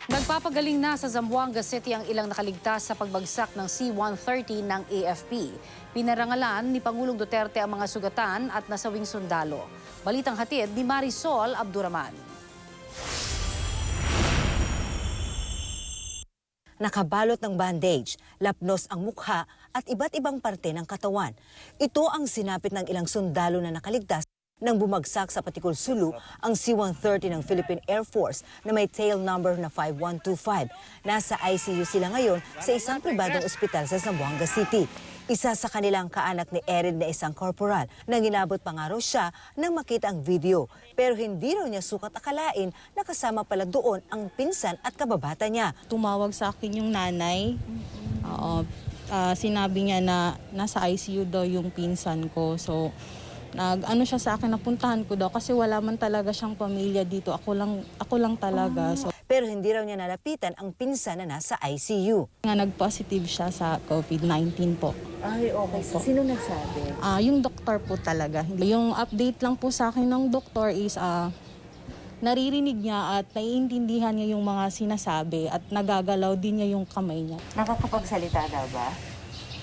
Nagpapagaling na sa Zamboanga City ang ilang nakaligtas sa pagbagsak ng C-130 ng AFP. Pinarangalan ni Pangulong Duterte ang mga sugatan at nasawing sundalo. Balitang hatid ni Marisol Abduraman. Nakabalot ng bandage, lapnos ang mukha at iba't ibang parte ng katawan. Ito ang sinapit ng ilang sundalo na nakaligtas nang bumagsak sa Patikul, Sulu ang C-130 ng Philippine Air Force na may tail number na 5125. Nasa ICU sila ngayon sa isang pribadong ospital sa Zamboanga City. Isa sa kanilang kaanak ni Erin na isang korporal nang inabot pa nga raw siya nang makita ang video. Pero hindi raw niya sukat akalain na kasama pala doon ang pinsan at kababata niya. Tumawag sa akin yung nanay. Sinabi niya na nasa ICU daw yung pinsan ko. So nag-ano siya sa akin, napuntahan ko daw kasi wala man talaga siyang pamilya dito. Ako lang talaga. So, pero hindi raw niya nalapitan ang pinsan na nasa ICU. nag-positive siya sa COVID-19 po. Ay, okay. So, sino nagsabi? Yung doktor po talaga. Yung update lang po sa akin ng doktor is naririnig niya at naiintindihan niya yung mga sinasabi at nagagalaw din niya yung kamay niya. Nakakapagsalita na ba?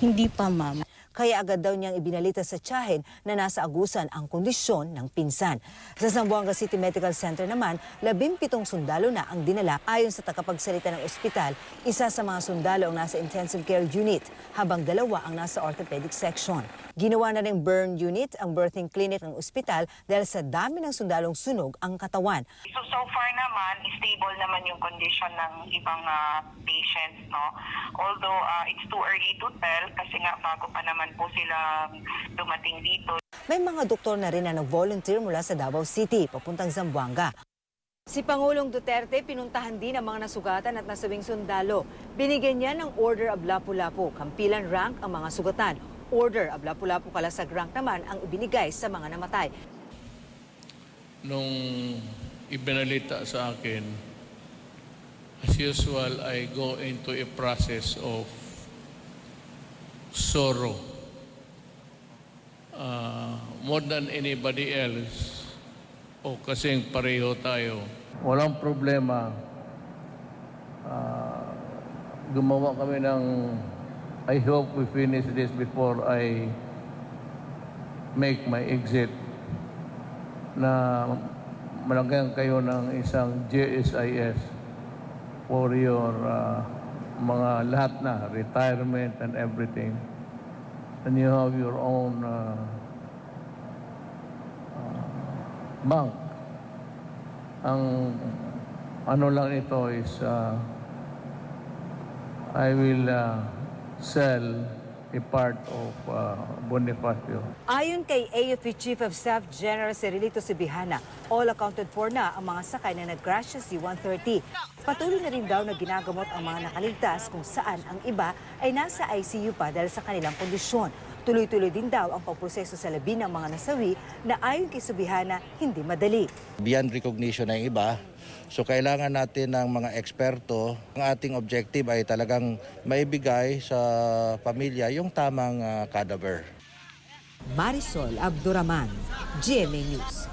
Hindi pa, ma'am. Kaya agad daw niyang ibinalita sa tiyahin na nasa agusan ang kondisyon ng pinsan. Sa Zamboanga City Medical Center naman, 17 sundalo na ang dinala. Ayon sa tagapagsalita ng ospital, isa sa mga sundalo ang nasa intensive care unit, habang 2 ang nasa orthopedic section. Ginawa na ring burn unit ang birthing clinic ng ospital dahil sa dami ng sundalong sunog ang katawan. So far naman, stable naman yung condition ng ibang patients, no? Although it's too early to tell kasi nga bago pa naman po sila dumating dito. May mga doktor na rin na nag-volunteer mula sa Davao City papuntang Zamboanga. Si Pangulong Duterte pinuntahan din ang mga nasugatan at nasawing sundalo. Binigyan niya ng Order of Lapu-Lapu, kampilan rank ang mga sugatan. Order of Lapu-Lapu kalasag rank naman ang ibinigay sa mga namatay. Nung ibinalita sa akin, as usual, I go into a process of sorrow. More than anybody else, kasing pareho tayo. Walang problema. Gumawa kami ng, I hope we finish this before I make my exit, na malagyan kayo ng isang GSIS for your mga lahat na, retirement and everything. And you have your own bank. Ang ano lang ito is I will sell a part of Bonifacio. Ayon kay AFP Chief of Staff General Cirilito Subihana, all accounted for na ang mga sakay na nag-crash sa C-130. Patuloy na rin daw na ginagamot ang mga nakaligtas kung saan ang iba ay nasa ICU pa dahil sa kanilang kondisyon. Tuloy-tuloy din daw ang pagproseso sa labi ng mga nasawi na ayon kay Subihana hindi madali. Beyond recognition na yung iba, so kailangan natin ng mga eksperto. Ang ating objective ay talagang maibigay sa pamilya yung tamang cadaver. Marisol Abduraman, GMA News.